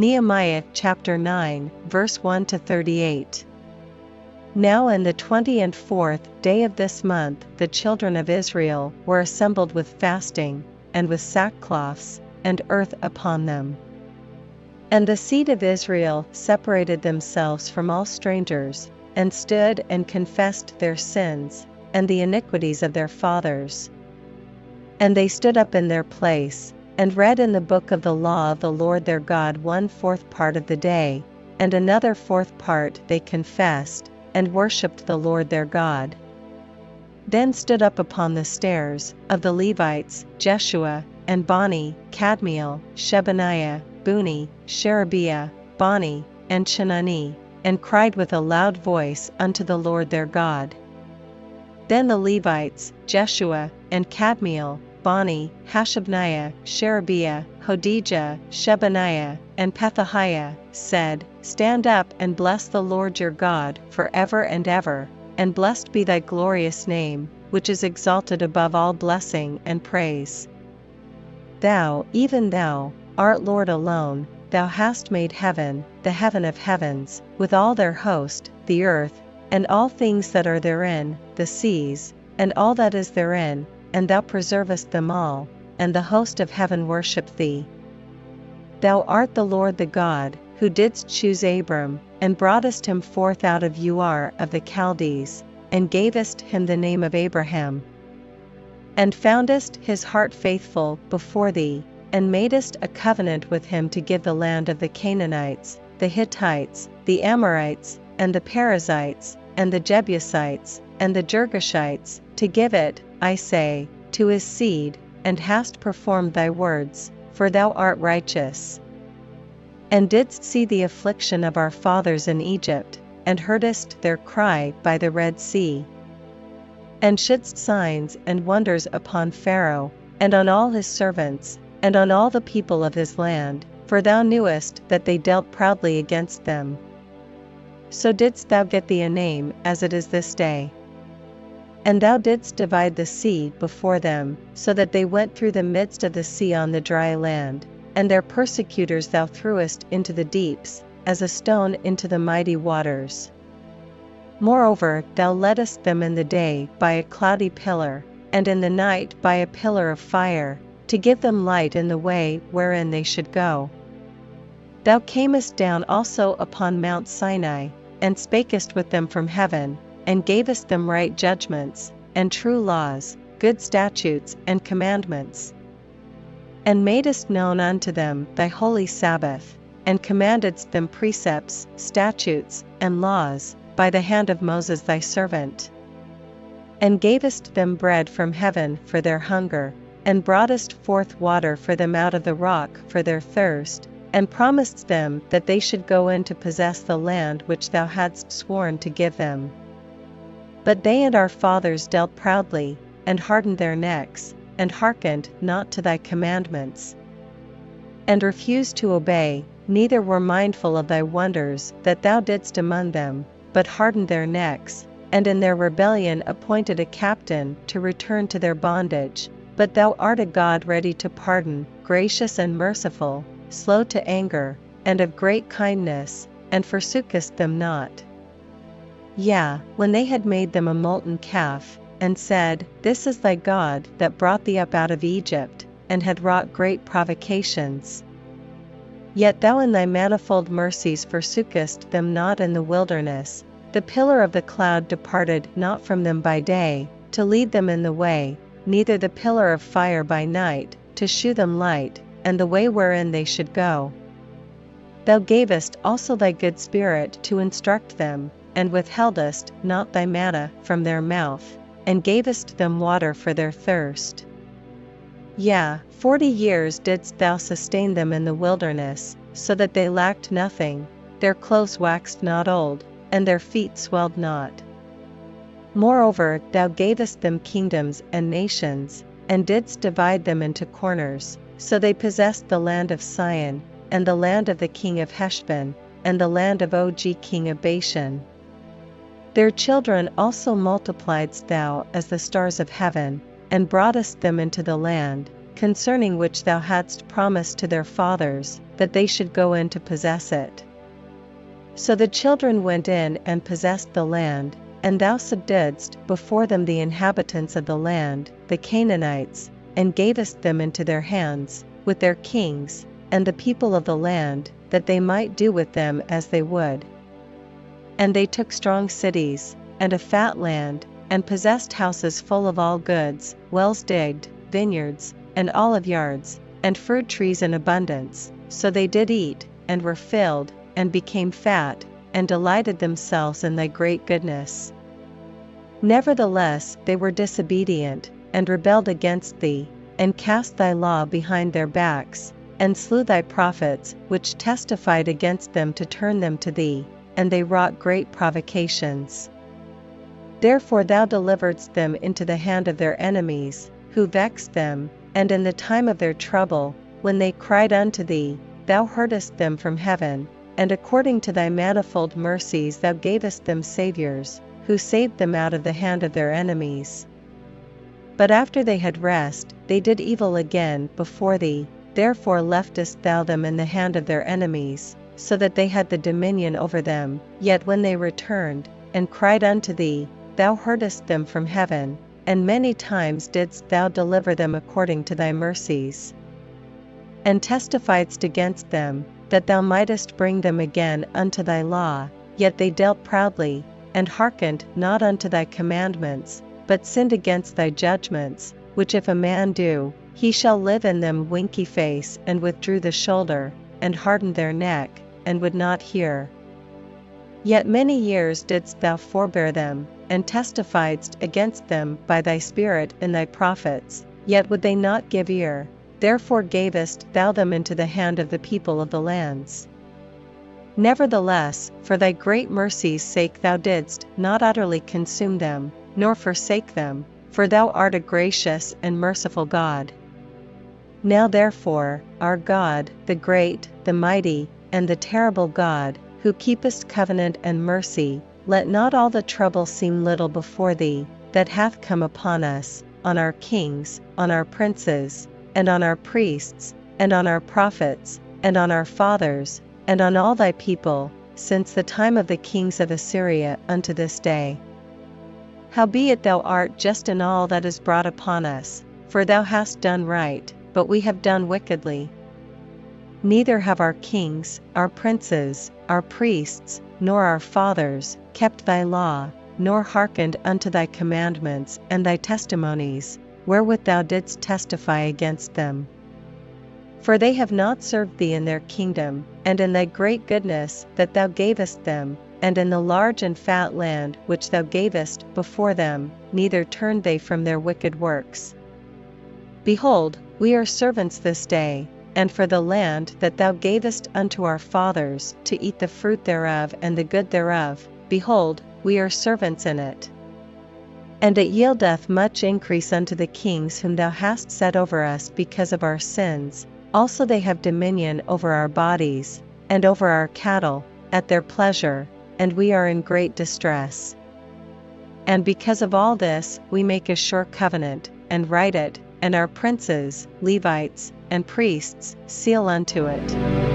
Nehemiah chapter 9, verse 1-38. Now in the 24th day of this month the children of Israel were assembled with fasting, and with sackcloths, and earth upon them. And the seed of Israel separated themselves from all strangers, and stood and confessed their sins, and the iniquities of their fathers. And they stood up in their place, and read in the book of the law of the Lord their God 1/4 part of the day, and another 4th part they confessed, and worshipped the Lord their God. Then stood up upon the stairs of the Levites Jeshua, and Bani, Kadmiel, Shebaniah, Buni, Sherebiah, Bani, and Chenani, and cried with a loud voice unto the Lord their God. Then the Levites, Jeshua, and Kadmiel, Bani, Hashabniah, Sherebiah, Hodijah, Shebaniah, and Pethahiah, said, Stand up and bless the Lord your God forever and ever, and blessed be thy glorious name, which is exalted above all blessing and praise. Thou, even thou, art Lord alone. Thou hast made heaven, the heaven of heavens, with all their host, the earth, and all things that are therein, the seas, and all that is therein, and thou preservest them all, and the host of heaven worship thee. Thou art the Lord the God, who didst choose Abram, and broughtest him forth out of Ur of the Chaldees, and gavest him the name of Abraham. And foundest his heart faithful before thee, and madest a covenant with him to give the land of the Canaanites, the Hittites, the Amorites, and the Perizzites, and the Jebusites, and the Girgashites, to give it, I say, to his seed, and hast performed thy words, for thou art righteous. And didst see the affliction of our fathers in Egypt, and heardest their cry by the Red Sea. And shouldst signs and wonders upon Pharaoh, and on all his servants, and on all the people of his land, for thou knewest that they dealt proudly against them. So didst thou get thee a name as it is this day. And thou didst divide the sea before them, so that they went through the midst of the sea on the dry land, and their persecutors thou threwest into the deeps, as a stone into the mighty waters. Moreover, thou leddest them in the day by a cloudy pillar, and in the night by a pillar of fire, to give them light in the way wherein they should go. Thou camest down also upon Mount Sinai, and spakest with them from heaven, and gavest them right judgments, and true laws, good statutes and commandments. And madest known unto them thy holy Sabbath, and commandedst them precepts, statutes, and laws, by the hand of Moses thy servant. And gavest them bread from heaven for their hunger, and broughtest forth water for them out of the rock for their thirst, and promised them that they should go in to possess the land which thou hadst sworn to give them. But they and our fathers dealt proudly, and hardened their necks, and hearkened not to thy commandments, and refused to obey, neither were mindful of thy wonders that thou didst among them, but hardened their necks, and in their rebellion appointed a captain to return to their bondage. But thou art a God ready to pardon, gracious and merciful, slow to anger, and of great kindness, and forsookest them not. Yea, when they had made them a molten calf, and said, This is thy God that brought thee up out of Egypt, and had wrought great provocations. Yet thou in thy manifold mercies forsookest them not in the wilderness. The pillar of the cloud departed not from them by day, to lead them in the way, neither the pillar of fire by night, to shew them light, and the way wherein they should go. Thou gavest also thy good Spirit to instruct them, and withheldest not thy manna from their mouth, and gavest them water for their thirst. Yea, 40 years didst thou sustain them in the wilderness, so that they lacked nothing, their clothes waxed not old, and their feet swelled not. Moreover, thou gavest them kingdoms and nations, and didst divide them into corners, so they possessed the land of Sion, and the land of the king of Heshbon, and the land of Og king of Bashan. Their children also multipliedst thou as the stars of heaven, and broughtest them into the land, concerning which thou hadst promised to their fathers, that they should go in to possess it. So the children went in and possessed the land, and thou subduedst before them the inhabitants of the land, the Canaanites, and gavest them into their hands, with their kings, and the people of the land, that they might do with them as they would. And they took strong cities, and a fat land, and possessed houses full of all goods, wells digged, vineyards, and olive yards, and fruit trees in abundance. So they did eat, and were filled, and became fat, and delighted themselves in thy great goodness. Nevertheless they were disobedient, and rebelled against thee, and cast thy law behind their backs, and slew thy prophets, which testified against them to turn them to thee, and they wrought great provocations. Therefore thou deliveredst them into the hand of their enemies, who vexed them, and in the time of their trouble, when they cried unto thee, thou heardest them from heaven, and according to thy manifold mercies thou gavest them saviors, who saved them out of the hand of their enemies. But after they had rest, they did evil again before thee, therefore leftest thou them in the hand of their enemies, so that they had the dominion over them. Yet when they returned, and cried unto thee, thou heardest them from heaven, and many times didst thou deliver them according to thy mercies. And testifiedst against them, that thou mightest bring them again unto thy law, yet they dealt proudly, and hearkened not unto thy commandments, but sinned against thy judgments, which if a man do, he shall live in them. Winky face, and withdrew the shoulder, and hardened their neck, and would not hear. Yet many years didst thou forbear them, and testifiedst against them by thy Spirit in thy prophets, yet would they not give ear, therefore gavest thou them into the hand of the people of the lands. Nevertheless, for thy great mercy's sake thou didst not utterly consume them, nor forsake them, for thou art a gracious and merciful God. Now therefore, our God, the great, the mighty, and the terrible God, who keepest covenant and mercy, let not all the trouble seem little before thee, that hath come upon us, on our kings, on our princes, and on our priests, and on our prophets, and on our fathers, and on all thy people, since the time of the kings of Assyria unto this day. Howbeit thou art just in all that is brought upon us, for thou hast done right, but we have done wickedly. Neither have our kings, our princes, our priests, nor our fathers, kept thy law, nor hearkened unto thy commandments and thy testimonies, wherewith thou didst testify against them. For they have not served thee in their kingdom, and in thy great goodness that thou gavest them, and in the large and fat land which thou gavest before them, neither turned they from their wicked works. Behold, we are servants this day, and for the land that thou gavest unto our fathers to eat the fruit thereof and the good thereof, behold, we are servants in it. And it yieldeth much increase unto the kings whom thou hast set over us because of our sins, also they have dominion over our bodies, and over our cattle, at their pleasure, and we are in great distress. And because of all this we make a sure covenant, and write it, and our princes, Levites, and priests seal unto it.